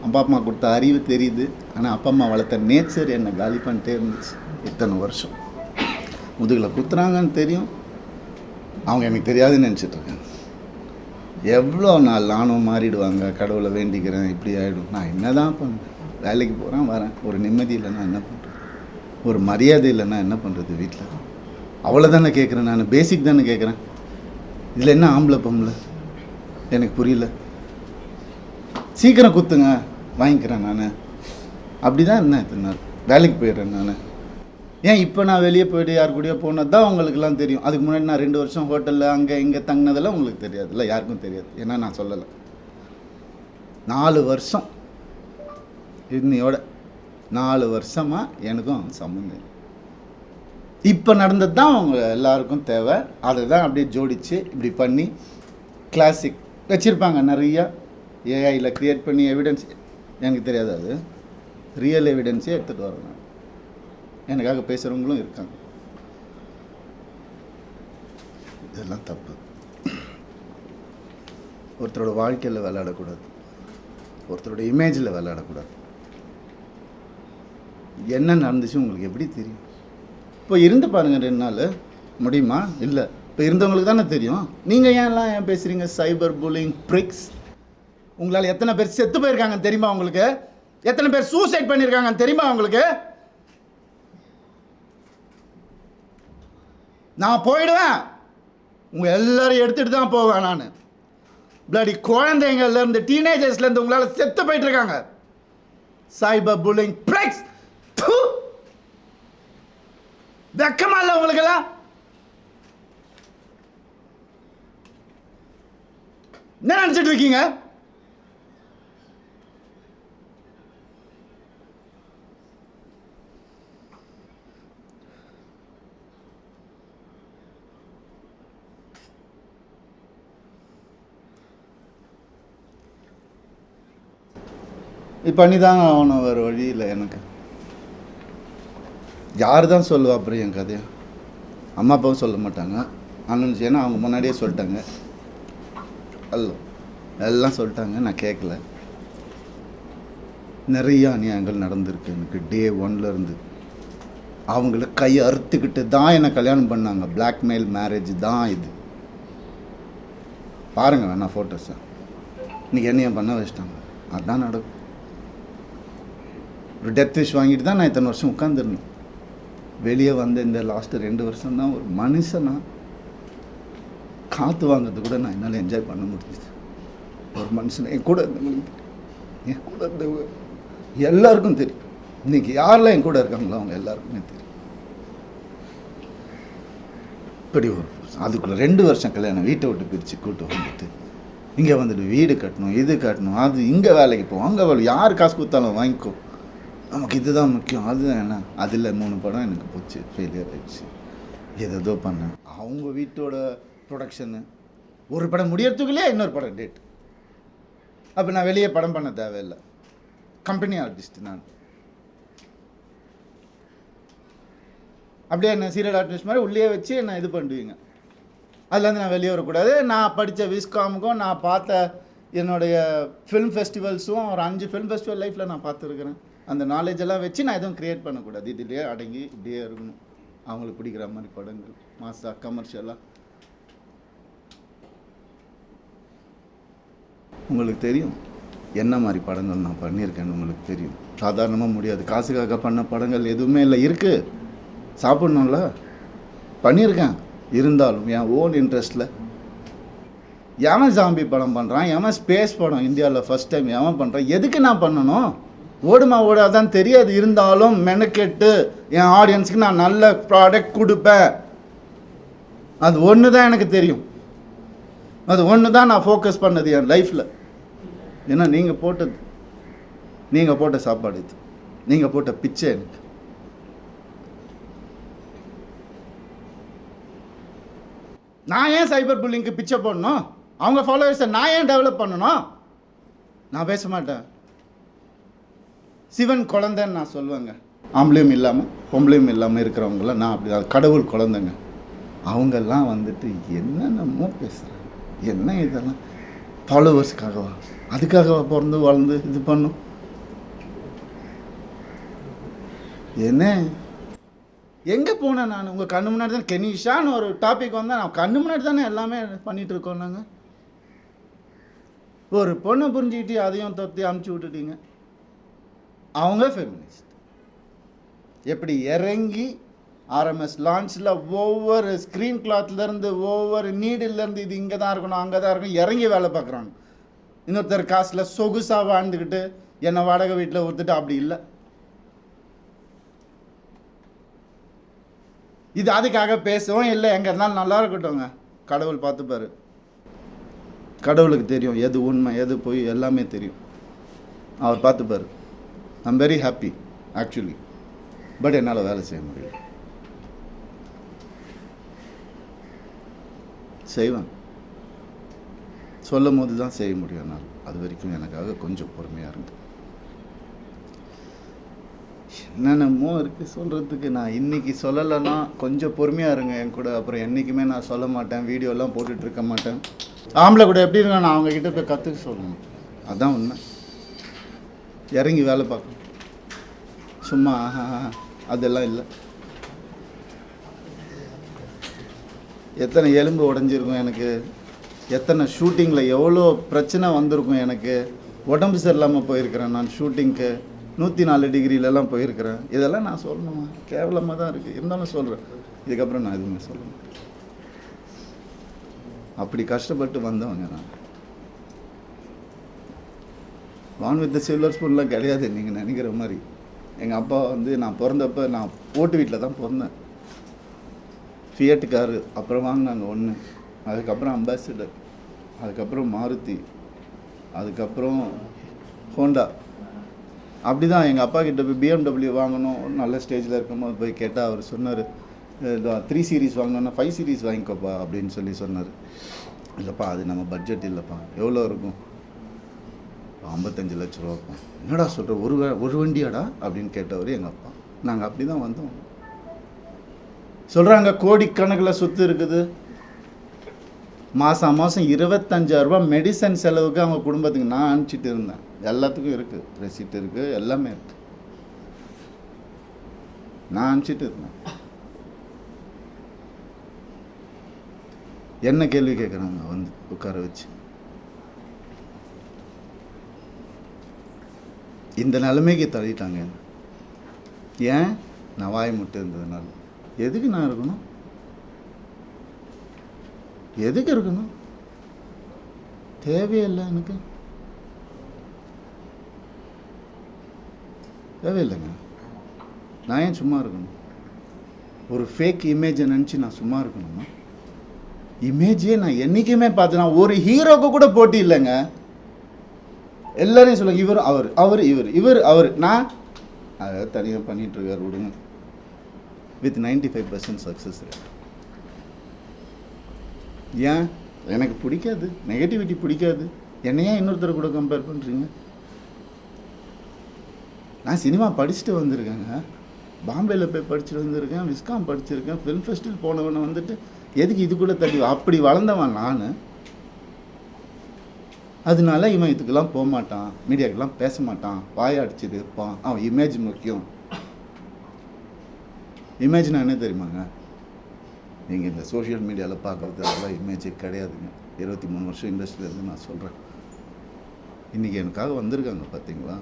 அப்பா அம்மா கொடுத்த அறிவு தெரியுது. ஆனால் அப்பா அம்மா வளர்த்த நேச்சர் என்னை காலி பண்ணிட்டே இருந்துச்சு இத்தனை வருஷம். முதுகில் குத்துறாங்கன்னு தெரியும், அவங்க எனக்கு தெரியாதுன்னு நினச்சிட்ருக்காங்க. எவ்வளோ நாள் நானும் மாறிடுவாங்க, கடவுளை வேண்டிக்கிறேன், இப்படி ஆகிடும். நான் என்ன தான் பண்ணுறேன்? வேலைக்கு போகிறேன், வரேன். ஒரு நிம்மதி இல்லைன்னா என்ன பண்ணுறேன்? ஒரு மரியாதை இல்லைன்னா என்ன பண்ணுறது? வீட்டில் அவ்வளோதானே கேட்குறேன் நான். பேசிக் தானே கேட்குறேன். இதில் என்ன ஆம்பளை பொம்பளை எனக்கு புரியல. சீக்கிரம் குத்துங்க, வாங்கிக்கிறேன் நான். அப்படி தான் என்ன இத்தனை நாள் வேலைக்கு போயிடுறேன் நான். ஏன் இப்போ நான் வெளியே போய்ட்டு யார் கூடயோ போனது தான் உங்களுக்குலாம் தெரியும். அதுக்கு முன்னாடி நான் 2 வருஷம் ஹோட்டலில் அங்கே இங்கே தங்கினதெல்லாம் உங்களுக்கு தெரியாதுல்ல, யாருக்கும் தெரியாது. ஏன்னா நான் சொல்லலை. 4 வருஷம் இன்னையோட 4 வருஷமாக எனக்கும் சம்மந்தம். இப்போ நடந்தது தான் அவங்க எல்லாருக்கும் தேவை. அதை தான் அப்படியே ஜோடித்து இப்படி பண்ணி கிளாசிக் வச்சுருப்பாங்க நிறையா. ஏஐயில் க்ரியேட் பண்ணி எவிடன்ஸ், எனக்கு தெரியாது, அது ரியல் எவிடன்ஸே எடுத்துகிட்டு வரேன் நான். எனக்காக பேசுகிறவங்களும் இருக்காங்க. இதெல்லாம் தப்பு. ஒருத்தரோட வாழ்க்கையில் விளையாடக்கூடாது, ஒருத்தரோட இமேஜில் விளையாடக்கூடாது. என்ன நடந்துச்சு உங்களுக்கு எப்படி தெரியும்? இப்போ இருந்து பாருங்கள் 2 நாள் முடியுமா? இல்லை, இப்போ இருந்தவங்களுக்கு தானே தெரியும். நீங்கள் ஏன் பேசுகிறீங்க? Cyber bullying pricks. உங்களால் எத்தனை பேர் செத்து போயிருக்காங்கன்னு தெரியுமா உங்களுக்கு? எத்தனை பேர் சூசைட் பண்ணியிருக்காங்கன்னு தெரியுமா உங்களுக்கு? நான் போயிடுவேன், உங்கள் எல்லாரும் எடுத்துகிட்டு தான் போவேன் நான். பிளடி குழந்தைங்கள்லேருந்து டீனேஜர்ஸ்லேருந்து உங்களால் செத்து போயிட்டு இருக்காங்க. Cyber bullying pricks. வெக்கமா இல்லை உங்களுக்கெல்லாம்? என்ன நினச்சிட்டு இருக்கீங்க? பண்ணி தாங்க ஆகணும், வேறு வழி இல்லை எனக்கு. யார் தான் சொல்லுவா அப்புறம் என் கதையை? அம்மா அப்பாவும் சொல்ல மாட்டாங்க. அண்ணன் ஏன்னா அவங்க முன்னாடியே சொல்லிட்டாங்க. எல்லாம் சொல்லிட்டாங்க, நான் கேட்கல. நிறைய அநியாயங்கள் நடந்திருக்கு எனக்கு. டே 1லேருந்து அவங்கள கையை அறுத்துக்கிட்டு தான் என்னை கல்யாணம் பண்ணாங்க. பிளாக்மெயில் மேரேஜ் தான் இது. பாருங்க வேணா ஃபோட்டோஸை. இன்றைக்கி என்னையும் பண்ண வச்சிட்டாங்க. அதுதான் நடக்கும். ஒரு டெத் விஷ் வாங்கிட்டு தான் நான் இத்தனை வருஷம் உட்காந்துருந்தேன். வெளியே வந்த இந்த லாஸ்ட்டு 2 வருஷம் தான் ஒரு மனுஷனா காற்று வாங்கிறது கூட நான் என்னால் என்ஜாய் பண்ண முடிஞ்சிச்சு. ஒரு மனுஷனை என் கூட இருந்தவங்க எல்லாருக்கும் தெரியும். இன்றைக்கி யாரெல்லாம் என் கூட இருக்காங்களோ அவங்க எல்லாருக்குமே தெரியும். இப்படி ஒரு அதுக்குள்ளே 2 வருஷம் கல்யாணம், வீட்டை விட்டு பிரித்து கூட்டு வந்துட்டு இங்கே வந்துட்டு வீடு கட்டணும், இது கட்டணும், அது இங்கே வேலைக்கு போவோம், அங்கே வேலை, யார் காசு கொடுத்தாலும் வாங்கிக்கோ. நமக்கு இதுதான் முக்கியம். அதுதான் என்ன, அதில் 3 படம் எனக்கு போச்சு, ஃபெயிலியர் ஆயிடுச்சு. ஏதோ பண்ணேன். அவங்க வீட்டோட ப்ரொடக்ஷனு, ஒரு படம் முடியறதுக்குள்ளே இன்னொரு படம் டேட். அப்போ நான் வெளியே படம் பண்ண தேவையில்லை, கம்பெனி ஆர்டிஸ்ட் நான். அப்படியே என்ன சீரியல் ஆர்டிஸ்ட் மாதிரி உள்ளே வச்சு என்ன இது பண்ணுவீங்க. அதுலேருந்து நான் வெளியே வரக்கூடாது. நான் படித்த விஸ்காமுக்கும் நான் பார்த்த என்னுடைய ஃபிலிம் ஃபெஸ்டிவல்ஸும் ஒரு 5 ஃபிலிம் ஃபெஸ்டிவல் லைஃப்பில் நான் பார்த்துருக்குறேன். அந்த நாலேஜெல்லாம் வச்சு நான் எதுவும் க்ரியேட் பண்ணக்கூடாது. இதுலேயே அடங்கி இப்படியே இருக்கணும். அவங்களுக்கு பிடிக்கிற மாதிரி படங்கள், மாசா கமர்ஷியலாக. உங்களுக்கு தெரியும் என்ன மாதிரி படங்கள் நான் பண்ணியிருக்கேன்னு உங்களுக்கு தெரியும். சாதாரணமாக முடியாது. காசுக்காக பண்ண படங்கள் எதுவுமே இல்லை. இருக்குது, சாப்பிட்ணும்ல, பண்ணியிருக்கேன். இருந்தாலும் என் ஓன் இன்ட்ரெஸ்ட்டில் எவன் ஜாம்பி படம் பண்ணுறான், எவன் ஸ்பேஸ் படம் இந்தியாவில் ஃபஸ்ட் டைம் எவன் பண்ணுறான், எதுக்கு நான் பண்ணணும்? ஓடுமா ஓடாதான் தெரியாது. இருந்தாலும் மெனக்கெட்டு என் ஆடியன்ஸுக்கு நான் நல்ல ப்ராடக்ட் கொடுப்பேன். அது ஒன்று தான் எனக்கு தெரியும். அது ஒன்று தான் நான் ஃபோக்கஸ் பண்ணது என் லைஃப்பில். ஏன்னா நீங்கள் போட்ட சாப்பாடு இது, நீங்கள் போட்ட பிச்சை எனக்கு. நான் ஏன் சைபர் புல்லிங்க்கு பிச்சை போடணும்? அவங்க ஃபாலோவர்ஸை நான் ஏன் டெவலப் பண்ணணும்? நான் பேச மாட்டேன். சிவன் குழந்தைன்னு நான் சொல்லுவேங்க. ஆம்பளையும் இல்லாமல் பொம்பளையும் இல்லாமல் இருக்கிறவங்களாம் நான் அப்படி, அது கடவுள் குழந்தைங்க. அவங்கெல்லாம் வந்துட்டு என்னென்னமோ பேசுகிறாங்க. என்ன இதெல்லாம் ஃபாலோவர்ஸுக்காகவா? அதுக்காகவா பிறந்து வளர்ந்து இது பண்ணும்? என்ன எங்கே போனேன் நான்? உங்கள் கண்ணு முன்னாடி தான் கெனிஷான்னு ஒரு டாபிக் வந்தால் நான் கண்ணு முன்னாடி தானே எல்லாமே பண்ணிகிட்டு இருக்கோம். நாங்கள் ஒரு பொண்ணை புரிஞ்சுக்கிட்டு அதையும் தொத்தி அமுச்சு விட்டுட்டீங்க. அவங்க ஃபெமினிஸ்ட். எப்படி இறங்கி ஆர்எம்எஸ் லான்ச்சில் ஒவ்வொரு ஸ்க்ரீன் கிளாத்லேருந்து ஒவ்வொரு நீடிலேருந்து இது இங்கே தான் இருக்கணும் அங்கே தான் இருக்கணும் இறங்கி வேலை பார்க்குறாங்க. இன்னொருத்தர் காசில் சொகுசாக வாழ்ந்துக்கிட்டு என்னை வாடகை வீட்டில் ஒருத்துட்டு அப்படி இல்லை. இது அதுக்காக பேசவும் இல்லை. எங்கே இருந்தாலும் நல்லா இருக்கட்டும்ங்க. கடவுள் பார்த்துப்பாரு. கடவுளுக்கு தெரியும் எது உண்மை எது போய் எல்லாமே தெரியும். அவர் பார்த்துப்பாரு. I'm very happy actually. But என்னால் வேலை செய்ய முடியல. செய்வேன், சொல்லும் போது தான் செய்ய முடியும். என்னால் அது வரைக்கும் எனக்காக கொஞ்சம் பொறுமையாக இருந்து. என்னென்னமோ இருக்குது சொல்கிறதுக்கு. நான் இன்றைக்கி சொல்லலைன்னா கொஞ்சம் பொறுமையாக இருங்க என் கூட. அப்புறம் என்றைக்குமே நான் சொல்ல மாட்டேன், வீடியோலாம் போட்டுட்ருக்க மாட்டேன். ஆம்பளை கூட எப்படி இருங்க, நான் அவங்கக்கிட்ட போய் கற்றுக்க சொல்லணும். அதுதான் உண்மை. இறங்கி வேலை பார்க்கணும். சும்மா அதெல்லாம் இல்லை. எத்தனை எலும்பு உடஞ்சிருக்கும் எனக்கு, எத்தனை ஷூட்டிங்கில் எவ்வளோ பிரச்சனை வந்திருக்கும் எனக்கு. உடம்பு சரியில்லாமல் போயிருக்கிறேன் நான் ஷூட்டிங்க்கு. 104 டிகிரிலெல்லாம் போயிருக்கிறேன். இதெல்லாம் நான் சொல்லணுமா? கேவலமாக தான் இருக்குது. இருந்தாலும் சொல்கிறேன். இதுக்கப்புறம் நான் எதுவுமே சொல்லணும். அப்படி கஷ்டப்பட்டு வந்தவங்க நான். வான் வித் சில்வர் ஸ்பூன்லாம் கிடையாது நீங்கள் நினைக்கிற மாதிரி. எங்கள் அப்பா வந்து நான் பிறந்தப்போ நான் ஓட்டு வீட்டில் தான் பிறந்தேன். ஃபியட் காரு அப்புறம் வாங்கினாங்க 1, அதுக்கப்புறம் அம்பாசிடர், அதுக்கப்புறம் மாருதி, அதுக்கப்புறம் ஹோண்டா. அப்படி தான் எங்கள் அப்பா கிட்ட போய் BMW வாங்கணும் நல்ல ஸ்டேஜில் இருக்கும்போது போய் கேட்டால் அவர் சொன்னார், 3 சீரீஸ் வாங்கணுன்னா 5 சீரீஸ் வாங்கிக்கோப்பா அப்படின்னு சொன்னார். இல்லைப்பா அது நம்ம பட்ஜெட் இல்லைப்பா. எவ்வளோ இருக்கும்? 55 லட்ச ரூபா இருக்கும். என்னடா சொல்கிற, ஒரு வண்டியாடா அப்படின்னு கேட்டவர் எங்கள் அப்பா. நாங்கள் அப்படி தான் வந்தோம். சொல்கிறாங்க கோடிக்கணக்கில் சொத்து இருக்குது. மாதம் 25,000 ரூபா மெடிசன் செலவுக்கு அவங்க குடும்பத்துக்கு நான் அனுப்பிச்சிட்டு இருந்தேன். எல்லாத்துக்கும் இருக்குது, ரெசிப்ட் இருக்குது, எல்லாமே இருக்குது. நான் அனுப்பிச்சிட்டு இருந்தேன். என்ன கேள்வி கேட்குறாங்க வந்து உட்கார வச்சு. இந்த நிலைமைக்கு தள்ளிட்டாங்க. ஏன்? நான் வாய் முட்டை இருந்ததுனால. எதுக்கு நான் இருக்கணும்? எதுக்கு இருக்கணும்? தேவையில்லை எனக்கு, தேவையில்லைங்க. நான் ஏன் சும்மா இருக்கணும்? ஒரு ஃபேக் இமேஜை நினச்சி நான் சும்மா இருக்கணுமா? இமேஜே நான் என்றைக்குமே பார்த்தேன்னா ஒரு ஹீரோக்கு கூட போட்டி இல்லைங்க. எல்லாரையும் சொல்லுங்க, இவர் அவர், அவர் இவர், இவர் அவர். நான் அதை தனியாக பண்ணிகிட்ருக்கார் விடுங்க. With 95% success rate. ஏன் எனக்கு பிடிக்காது, நெகட்டிவிட்டி பிடிக்காது. என்னையா இன்னொருத்தர் கூட கம்பேர் பண்ணுறீங்க? நான் சினிமா படிச்சுட்டு வந்திருக்கேங்க, பாம்பேயில் போய் படிச்சுட்டு வந்திருக்கேன், விஸ்காம் படிச்சிருக்கேன், ஃபிலிம் ஃபெஸ்டிவல் போனவனை வந்துட்டு எதுக்கு இது கூட தள்ளி அப்படி வளர்ந்தவன் நான். அதனால இவன் இதுக்கெல்லாம் போக மாட்டான், மீடியாக்கெல்லாம் பேச மாட்டான், வாயாடிச்சுட்டு இருப்பான், அவன் இமேஜ் முக்கியம். இமேஜ்னா என்ன தெரியுமாங்க? நீங்கள் இந்த சோஷியல் மீடியாவில் பார்க்குறது அதெல்லாம் இமேஜே கிடையாதுங்க. 23 வருஷம் இண்டஸ்ட்ரியிலேருந்து நான் சொல்கிறேன். இன்றைக்கி எனக்காக வந்திருக்காங்க பார்த்தீங்களா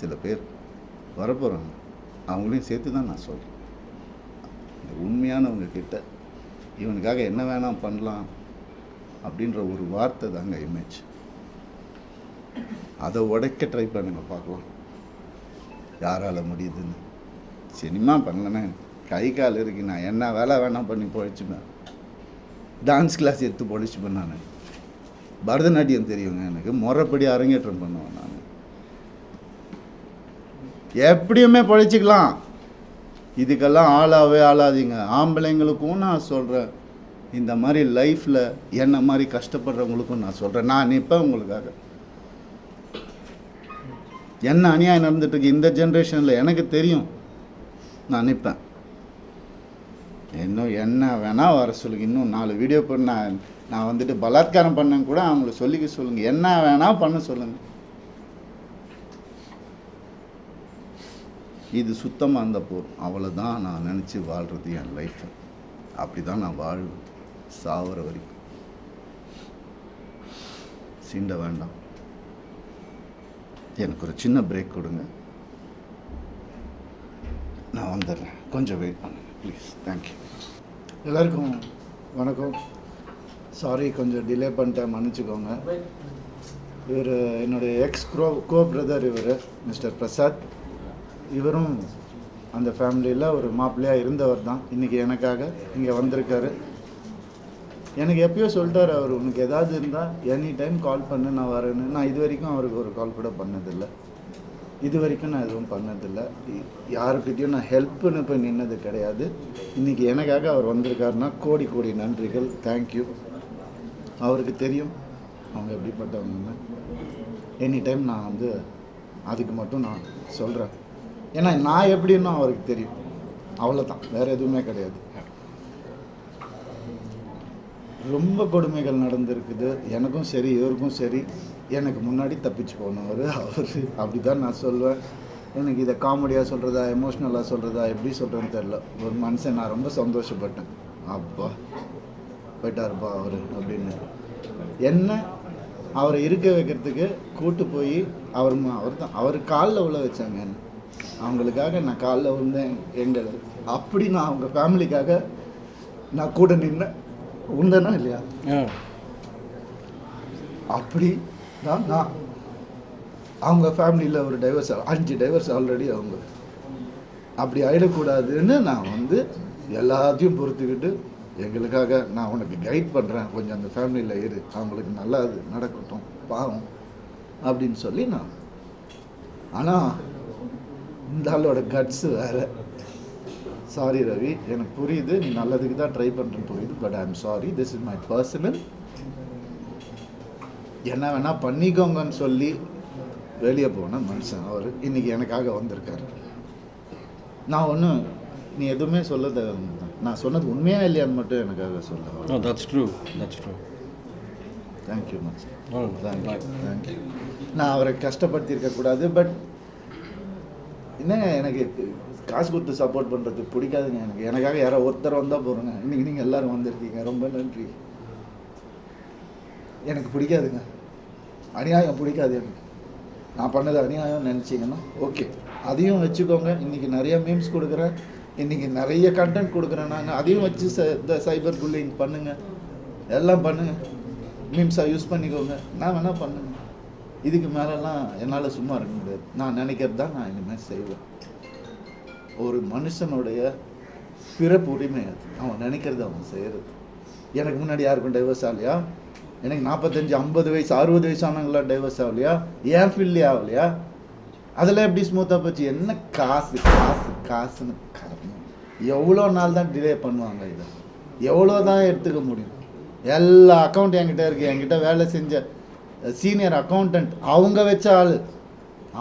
சில பேர், வரப்போகிறாங்க, அவங்களையும் சேர்த்து தான் நான் சொல்கிறேன். இந்த உண்மையானவங்க கிட்ட இவனுக்காக என்ன வேணாம் பண்ணலாம் அப்படின்ற ஒரு வார்த்தை தாங்க இமேஜ். அதை உடைக்க ட்ரை பண்ணுங்க, பார்க்கலாம் யாரால் முடியுதுன்னு. சினிமா பண்ணேன், கை கால் இருக்கு, நான் என்ன வேலை வேணாம் பண்ணி பொழைச்சுப்பேன். டான்ஸ் கிளாஸ் எடுத்து பொழைச்சுப்பேன். நான் பரதநாட்டியம் தெரியுங்க எனக்கு, முறைப்படி அரங்கேற்றம் பண்ணுவேன். நான் எப்படியுமே பொழைச்சிக்கலாம். இதுக்கெல்லாம் ஆளாதீங்க. ஆம்பளைங்களுக்கும் நான் சொல்கிறேன், இந்த மாதிரி லைஃப்பில் என்ன மாதிரி கஷ்டப்படுறவங்களுக்கும் நான் சொல்கிறேன். நான் நிற்பேன் உங்களுக்காக. என்ன அநியாயம் நடந்துட்டுருக்கு இந்த ஜென்ரேஷனில் எனக்கு தெரியும், நான் நிற்பேன். இன்னும் என்ன வேணால் வர சொல்லுங்கள். இன்னும் 4 வீடியோ பண்ண நான் வந்துட்டு பலாத்காரம் பண்ணேன்னு கூட அவங்கள சொல்லிக்க சொல்லுங்கள். என்ன வேணால் பண்ண சொல்லுங்கள். இது சுத்தமாக இருந்தால் போதும். அவ்வளோதான் நான் நினச்சி வாழ்கிறது என் லைஃப்பை. அப்படி தான் நான் வாழ்வேன் சாவர வரைக்கும். சீண்ட வேண்டாம். எனக்கு ஒரு சின்ன பிரேக் கொடுங்க, நான் வந்துடுறேன். கொஞ்சம் வெயிட் பண்ணுங்க ப்ளீஸ். தேங்க்யூ. எல்லாருக்கும் வணக்கம். சாரி கொஞ்சம் டிலே பண்ணிட்டேன், மன்னிச்சுக்கோங்க. இவர் என்னுடைய கோ பிரதர், இவர் மிஸ்டர் பிரசாத். இவரும் அந்த ஃபேமிலியில் ஒரு மாப்பிள்ளையாக இருந்தவர் தான். இன்றைக்கி எனக்காக இங்கே வந்திருக்காரு. எனக்கு எப்பயோ சொல்லிட்டார் அவர், உனக்கு ஏதாவது இருந்தால் எனி டைம் கால் பண்ணு, நான் வரேன்னு. நான் இது வரைக்கும் அவருக்கு ஒரு கால் கூட பண்ணதில்லை. இது வரைக்கும் நான் எதுவும் பண்ணதில்லை. யாருக்கிட்டையும் நான் ஹெல்ப்புன்னு போய் நின்னது கிடையாது. இன்றைக்கி எனக்காக அவர் வந்திருக்காருன்னா கோடி கோடி நன்றிகள். தேங்க்யூ. அவருக்கு தெரியும் அவங்க எப்படிப்பட்டவங்கன்னு. எனி டைம் நான் வந்து அதுக்கு மட்டும் நான் சொல்கிறேன். ஏன்னா நான் எப்படின்னு அவருக்கு தெரியும். அவ்வளோதான், வேறு எதுவுமே கிடையாது. ரொம்ப கொடுமைகள் நடந்திருக்குது எனக்கும் சரி, இவருக்கும் சரி. எனக்கு முன்னாடி தப்பிச்சு போனவர் அவர். அப்படி தான் நான் சொல்லுவேன். எனக்கு இதை காமெடியாக சொல்கிறதா, எமோஷ்னலாக சொல்கிறதா, எப்படி சொல்கிறேன்னு தெரில. ஒரு மனுஷன் நான் ரொம்ப சந்தோஷப்பட்டேன். அப்பா போயிட்டாருப்பா அவர் அப்படின்னு. என்ன அவரை இருக்க வைக்கிறதுக்கு கூட்டு போய் அவர் காலில் உள்ள வச்சாங்க. என்ன அவங்களுக்காக நான் காலில் விழுந்தேன். எங்கள் அப்படி நான் அவங்க ஃபேமிலிக்காக நான் கூட நின்னேன். உண்டனா இல்லையா? அப்படி தான் நான் அவங்க ஃபேமிலியில் ஒரு டைவர்ஸ் 5 டைவர்ஸ் ஆல்ரெடி. அவங்க அப்படி ஆகிடக்கூடாதுன்னு நான் வந்து எல்லாத்தையும் பொறுத்துக்கிட்டு எங்களுக்காக நான் உனக்கு கைட் பண்ணுறேன், கொஞ்சம் அந்த ஃபேமிலியில் இரு, அவங்களுக்கு நல்லா அது நடக்கட்டும் பாவம் அப்படின்னு சொல்லி நான். ஆனால் இந்த ஆளோட கட்ஸு வேறு. சாரி ரவி, எனக்கு புரியுது, நீ நல்லதுக்கு தான் ட்ரை பண்ணுறேன்னு புரியுது. But I am sorry, this is my personal. என்ன வேணால் பண்ணிக்கோங்கன்னு சொல்லி வெளியே போன மனுஷன் அவர். இன்றைக்கி எனக்காக வந்திருக்காரு. நான் ஒன்றும் நீ எதுவுமே சொல்ல தேவை. நான் சொன்னது உண்மையா இல்லையான்னு மட்டும் எனக்காக சொல்ல. That's true, that's true. Thank you much. Thank you. நான் அவரை கஷ்டப்படுத்தியிருக்கக்கூடாது. பட் என்னங்க, எனக்கு காசு கொடுத்து சப்போர்ட் பண்ணுறது பிடிக்காதுங்க. எனக்காக யாரோ ஒருத்தர் வந்தால் போகிறோங்க. இன்றைக்கி நீங்கள் எல்லோரும் வந்திருக்கீங்க, ரொம்ப நன்றி. எனக்கு பிடிக்காதுங்க, அநியாயம் பிடிக்காது எனக்கு. நான் பண்ணது அநியாயம் நினச்சிங்கன்னா ஓகே, அதையும் வச்சுக்கோங்க. இன்றைக்கி நிறைய மீம்ஸ் கொடுக்குறேன், இன்றைக்கி நிறைய கண்டென்ட் கொடுக்குறேன். நான் அதையும் வச்சு இந்த சைபர் புல்லிங் பண்ணுங்கள், எல்லாம் பண்ணுங்கள். மீம்ஸாக யூஸ் பண்ணிக்கோங்க, நான் வேணால் பண்ணுங்க. இதுக்கு மேலெல்லாம் என்னால் சும்மா இருக்க முடியாது. நான் நினைக்கிறது தான் நான் இனிமேல் செய்வேன். ஒரு மனுஷனுடைய பிறப்பு உரிமை அது, அவன் நினைக்கிறது அவன் செய்கிறது. எனக்கு முன்னாடி யாருக்கும் டைவர்ஸ் ஆகலையா? எனக்கு 45, 50 வயசு, 60 வயசு ஆனவங்களா டைவர்ஸ் ஆகலையா? ஏன் ஃபீல்லே ஆகலையா? அதில் எப்படி ஸ்மூத்தாக போச்சு? என்ன காசு காசு காசுன்னு எவ்வளோ நாள் தான் டிலே பண்ணுவாங்க? இதை எவ்வளோ தான் எடுத்துக்க முடியும்? எல்லா அக்கௌண்ட் என்கிட்ட இருக்குது. என்கிட்ட வேலை செஞ்ச சீனியர் அக்கௌண்டன்ட் அவங்க வச்ச ஆள்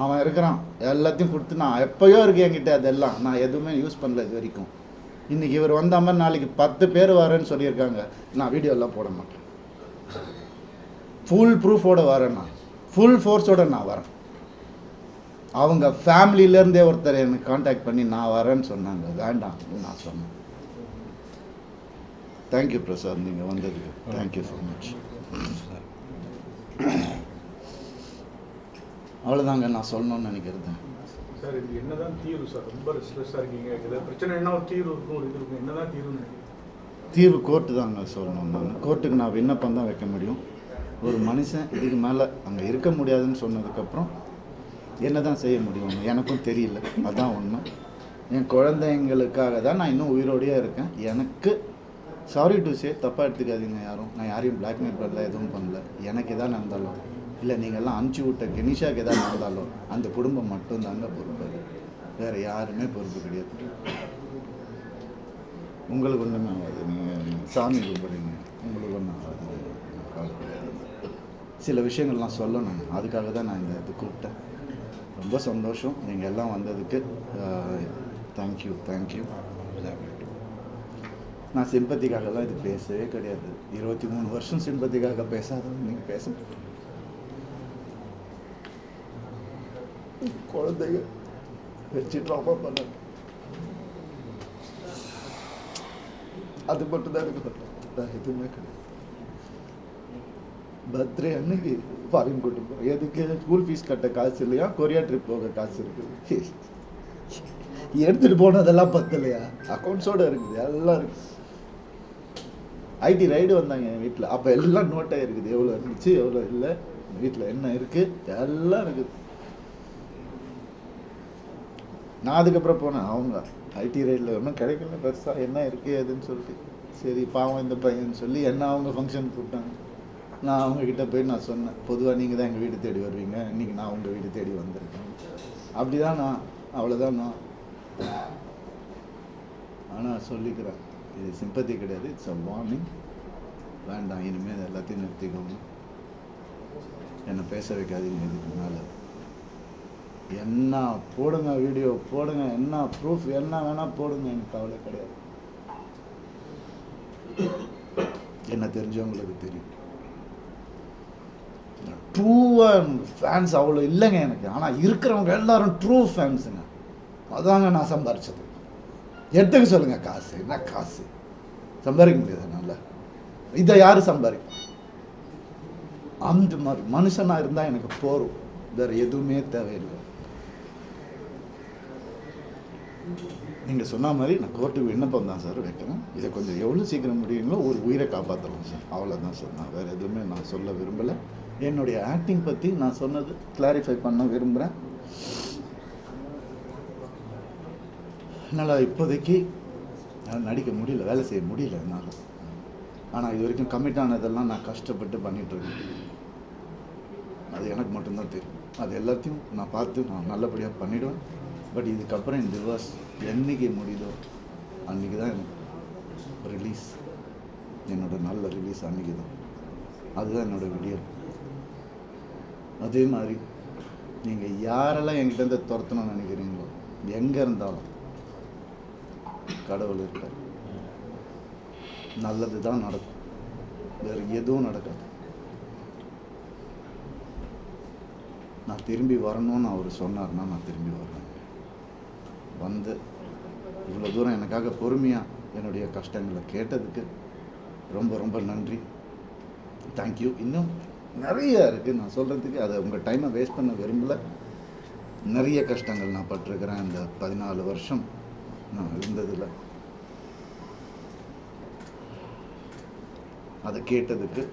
அவன் இருக்கிறான். எல்லாத்தையும் கொடுத்து நான் எப்போயோ இருக்குது என்கிட்ட. அதெல்லாம் நான் எதுவுமே யூஸ் பண்ணல இது வரைக்கும். இன்றைக்கி இவர் வந்த மாதிரி நாளைக்கு 10 பேர் வரேன்னு சொல்லியிருக்காங்க. நான் வீடியோலாம் போட மாட்டேன். ஃபுல் ப்ரூஃபோடு வரேன். நான் ஃபுல் ஃபோர்ஸோடு நான் வரேன். அவங்க ஃபேமிலியிலேருந்தே ஒருத்தர் எனக்கு காண்டாக்ட் பண்ணி நான் வரேன்னு சொன்னாங்க. வேண்டாம் நான் சொன்னேன். தேங்க்யூ பிரசாத், நீங்கள் வந்ததுக்கு தேங்க்யூ ஸோ மச். அவ்வளோதாங்க நான் சொல்லணும்னு நினைக்கிறது. சார் இது என்னதான் தீர்வு சார்? ரொம்ப ரெஸ்ட்லெஸ்ஸாக இருக்கீங்க. இதில் பிரச்சனை என்ன ஒரு தீர்வு இருக்கும், ஒரு இது இருக்கும். என்னதான் தீர்வுன்னு நினைக்கிறீங்க? தீர்வு கோர்ட்டு தாங்க சொல்லணும். நான் கோர்ட்டுக்கு நான் விண்ணப்பம் தான் வைக்க முடியும். ஒரு மனுஷன் இதுக்கு மேலே அங்கே இருக்க முடியாதுன்னு சொன்னதுக்கப்புறம் என்ன தான் செய்ய முடியும் எனக்கும் தெரியல. அதான் உண்மை. என் குழந்தைங்களுக்காக தான் நான் இன்னும் உயிரோடையே இருக்கேன். எனக்கு சாரி டு சே, தப்பாக எடுத்துக்காதீங்க யாரும். நான் யாரையும் பிளாக்மெயில் பண்ணல, எதுவும் பண்ணல. எனக்கு எதாவது நடந்தாலும் இல்லை நீங்கள்லாம் அனுப்பிச்சி விட்ட கெனிஷாக்கு எதாவது நடந்தாலும் அந்த குடும்பம் மட்டும்தாங்க பொறுப்பு. வேறு யாருமே பொறுப்பு கிடையாது. உங்களுக்கு ஒன்றுமே ஆகாது. நீங்கள் சாமி கும்பிடுங்க, உங்களுக்கு ஒன்றும் ஆகாது. சில விஷயங்கள்லாம் சொல்லணும். அதுக்காக தான் நான் இந்த இது கூப்பிட்டேன். ரொம்ப சந்தோஷம் நீங்கள் எல்லாம் வந்ததுக்கு. Thank you thank you. நான் சிம்பத்திக்காகலாம் இது பேசவே கிடையாது. 23 வருஷம் சிம்பத்திக்காக பேசாதவங்க நீங்கள் பேச குழந்தைங்க வச்சு ட்ராமா பண்ண அது மட்டும் தான் எனக்கு எதுவுமே கிடையாது. பர்த்டே அன்னைக்கு ஃபாரின் கூட்டு போகிறோம். எதுக்கு? ஸ்கூல் ஃபீஸ் கட்ட காசு இல்லையா, கொரியா ட்ரிப் போக காசு இருக்குது. எடுத்துகிட்டு போனதெல்லாம் பத்தலையா? அக்கௌண்ட்ஸோடு இருக்குது, எல்லாம் இருக்குது. ஐடி ரைடு வந்தாங்க என் வீட்டில். அப்போ எல்லாம் நோட்டாக இருக்குது. எவ்வளோ இருந்துச்சு எவ்வளோ இல்லை, வீட்டில் என்ன இருக்குது எல்லாம் இருக்குது. நான் அதுக்கப்புறம் போனேன். அவங்க ஐடி ரைடில் ஒன்றும் கிடைக்கல பெருசாக. என்ன இருக்குது எதுன்னு சொல்லிட்டு சரி பாவம் இந்த பையன்னு சொல்லி என்ன அவங்க ஃபங்க்ஷன் கூப்பிட்டாங்க. நான் அவங்கக்கிட்ட போய் நான் சொன்னேன், பொதுவாக நீங்கள் தான் எங்கள் வீடு தேடி வருவீங்க, இன்றைக்கி நான் உங்கள் வீடு தேடி வந்திருக்கேன். அப்படி தான் நான், அவ்வளோதான் நான். ஆனால் சொல்லிக்கிறேன், இது சிம்பத்தி கிடையாது, இட்ஸ் அ வார்னிங். வேண்டாம், இனிமேல் எல்லாத்தையும் நிறுத்திக்கோங்க. என்னை பேச வைக்காதீங்க இதுக்கு மேலே. என்ன போடுங்க, வீடியோ போடுங்க, என்ன ப்ரூஃப் என்ன வேணால் போடுங்க, எனக்கு கவலை கிடையாது. என்ன தெரிஞ்சவங்களுக்கு தெரியும். ட்ரூ ஃபேன்ஸ் அவ்வளோ இல்லைங்க எனக்கு. ஆனால் இருக்கிறவங்க எல்லாரும் ட்ரூ ஃபேன்ஸுங்க. அதாங்க நான் சம்பாரிச்சது. எடுத்துக்க சொல்லுங்கள் காசு. என்ன காசு சம்பாதிக்க முடியாது நல்லா? இதை யார் சம்பாதிக்கும்? அந்த மாதிரி மனுஷனாக இருந்தால் எனக்கு போரும், வேறு எதுவுமே தேவையில்லை. நீங்கள் சொன்ன மாதிரி நான் கோர்ட்டுக்கு விண்ணப்பம் தான் சார் வைக்கிறேன். இதை கொஞ்சம் எவ்வளோ சீக்கிரம் முடியுங்களோ ஒரு உயிரை காப்பாற்றலாம் சார். அவ்வளோதான் சார். நான் வேறு எதுவுமே நான் சொல்ல விரும்பலை. என்னுடைய ஆக்டிங் பற்றி நான் சொன்னது கிளாரிஃபை பண்ண விரும்புகிறேன். என்னால் இப்போதைக்கு நடிக்க முடியல, வேலை செய்ய முடியல என்னால். ஆனால் இது வரைக்கும் கமிட் ஆனதெல்லாம் நான் கஷ்டப்பட்டு பண்ணிகிட்ருக்கேன். அது எனக்கு மட்டும்தான் தெரியும். அது எல்லாத்தையும் நான் பார்த்து நான் நல்லபடியாக பண்ணிவிடுவேன். பட் இதுக்கப்புறம் இந்த டிவோர்ஸ் என்றைக்கு முடியுதோ அன்றைக்கி தான் எனக்கு ரிலீஸ். என்னோட நல்ல ரிலீஸ் அன்றைக்கி தான். அதுதான் என்னோடய விடியல். அதே மாதிரி நீங்கள் யாரெல்லாம் என்கிட்ட துரத்தணும்னு நினைக்கிறீங்களோ, எங்கே இருந்தாலும் கடவுள் இருக்கார். நல்லது தான் நடக்கும், வேறு எதுவும் நடக்காது. நான் திரும்பி வரணும்னு அவர் சொன்னார்னா நான் திரும்பி வருவேன். வந்து இவ்வளோ தூரம் எனக்காக பொறுமையாக என்னுடைய கஷ்டங்களை கேட்டதுக்கு ரொம்ப ரொம்ப நன்றி. தேங்க்யூ. இன்னும் நிறைய இருக்குது நான் சொல்கிறதுக்கு. அதை உங்கள் டைமை வேஸ்ட் பண்ண விரும்பலை. நிறைய கஷ்டங்கள் நான் பட்டிருக்கிறேன் இந்த 14 வருஷம் நான் இருந்ததில். அதை கேட்டதுக்கு,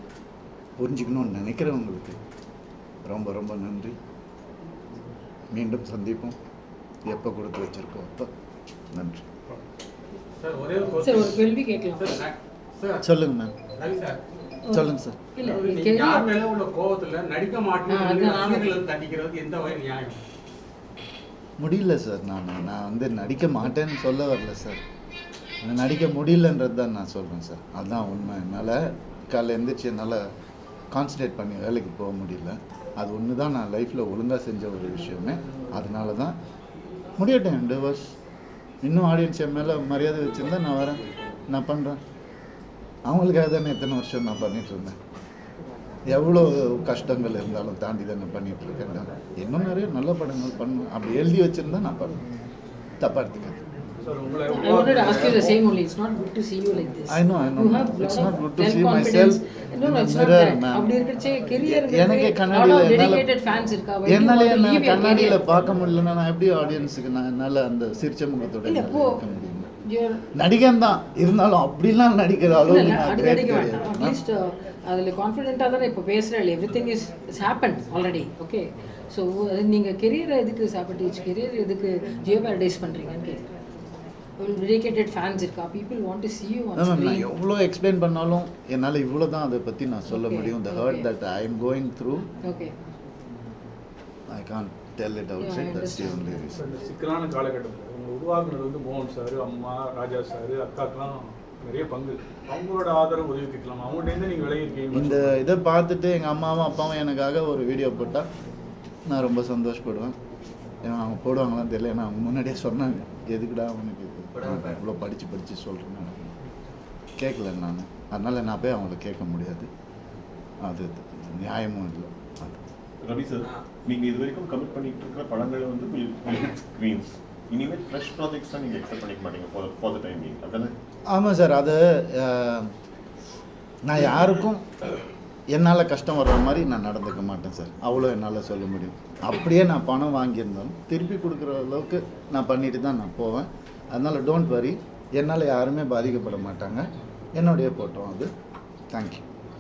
புரிஞ்சுக்கணும்னு நினைக்கிறவங்களுக்கு ரொம்ப ரொம்ப நன்றி. மீண்டும் சந்திப்போம். எப்போ கொடுத்து வச்சிருக்கோம் அப்போ. நன்றி. சார் ஒரு கேள்வி கேட்கலாம் சார். சொல்லுங்க மேம். சொல்லுங்க சார். யார் மேல உள்ள கோவத்துல நடிக்க மாட்டேன்னு ரசிகர்கள் தண்டிக்கிறது எந்த வகை நியாயம்? முடியல சார். நான் வந்து நடிக்க மாட்டேன்னு சொல்ல வரல சார். நடிக்க முடியலன்றது தான் நான் சொல்கிறேன் சார். அதுதான் உண்மை. என்னால் காலைல எழுந்திரிச்சு என்னால் கான்சன்ட்ரேட் பண்ணி வேலைக்கு போக முடியல. அது ஒன்று தான் நான் லைஃப்பில் ஒழுங்காக செஞ்ச ஒரு விஷயமே. அதனால தான் முடியட்டும் என் டிவோர்ஸ். இன்னும் ஆடியன்ஸ் என் மேலே மரியாதை வச்சுருந்தா நான் வரேன், நான் பண்ணுறேன். அவங்களுக்காக தானே எத்தனை வருஷம் நான் பண்ணிகிட்டு இருந்தேன். எவ்வளோ கஷ்டங்கள் இருந்தாலும் தாண்டி தானே பண்ணிகிட்டு இருக்கேன். இன்னும் நிறைய நல்ல படங்கள் பண்ணணும். அப்படி எழுதி வச்சுருந்தா நான் பண்ணுவேன். தப்பாக எடுத்துக்காது. சார் உங்களை I wanted to ask you the same only. It's not good to see you like this. I know. You have It's lot not of good to see self-confidence. myself No, in the it's not mirror, that. ma'am. அப்படி இருக்கச்சே career எனக்கே lot கண்ணாடியில் of dedicated fans இருக்கா. When you want என்னாலே to என்ன leave your கண்ணாடியில் career. பார்க்க முடியலன்னா நான் எப்படி ஆடியன்ஸுக்கு நான் என்னால் அந்த சிரிச்ச முகத்தோட இல்ல, என்னால போ. இருக்க முடியும்? You're நடிகன் தான் இருந்தாலும் அப்படிலாம் நடிக்கிற அளவுக்கு நான் அடி great அடிக்க வேண்டாம். கிடையாது. அட்லீஸ்ட் அதில் கான்ஃபிடென்ட்டாக தானே இப்போ பேசுகிறேன். Everything is happen already. Okay, so நீங்கள் கெரியரை எதுக்கு சாப்பிட்டீச்சு, கெரியர் எதுக்கு ஜியோ பேரடைஸ் பண்ணுறீங்கன்னு கேட்குறேன். டெடிகேட்டட் ஃபேன்ஸ் இருக்கா, people want to see you on ma'am நான் screen. எவ்வளோ எக்ஸ்பிளைன் பண்ணாலும் என்னால் இவ்வளோ தான் அதை பற்றி நான் சொல்ல Okay, முடியும். The hurt okay. That I am going through okay, I can't tell it outside. That's the only sir, reason. இந்த சிக்கலான காலகட்டத்தில் உங்களை உருவாக்குனது வந்து மோகன் சார், அம்மா, ராஜா சார், அக்காக்கெல்லாம் நிறைய பங்கு. அவங்களோட ஆதரவு உதவி கேட்கலாம். அவங்கள்ட்டேருந்து நீங்கள் விலகிருக்கீங்க. இந்த இதை பார்த்துட்டு எங்கள் அம்மாவும் அப்பாவும் எனக்காக ஒரு வீடியோ போட்டால் நான் ரொம்ப சந்தோஷப்படுவேன். ஏன்னா அவங்க போடுவாங்களான்னு தெரியல. ஏன்னா அவங்க முன்னாடியே சொன்னாங்க, எதுக்குடா அவனுக்கு இது இவ்வளோ படித்து சொல்கிறேன்னு கேட்கல நான். அதனால் நான் போய் அவங்கள கேட்க முடியாது. அது நியாயமும் இல்லை. அது ரவி சார், நீங்கள் இது வரைக்கும் கமிட் பண்ணிட்டு இருக்கிற படங்களை வந்து ஸ்க்ரீன்ஸ் இனிமேல் ஃப்ரெஷ் ப்ராஜெக்ட்ஸ் தான் நீங்கள் எக்ஸ்பெக்ட் பண்ணிக்க மாட்டீங்க ஃபார் த டைம் பீயிங், அதானே? ஆமாம் சார். அது நான் யாருக்கும் என்னால் கஷ்டம் வர்ற மாதிரி நான் நடந்துக்க மாட்டேன் சார். அவ்வளோ என்னால் சொல்ல முடியும். அப்படியே நான் பணம் வாங்கியிருந்தாலும் திருப்பி கொடுக்குற அளவுக்கு நான் பண்ணிட்டு தான் நான் போவேன். அதனால் டோன்ட் வரி, என்னால் யாருமே பாதிக்கப்பட மாட்டாங்க. என்னுடைய போட்டோம் அது. தேங்க்யூ.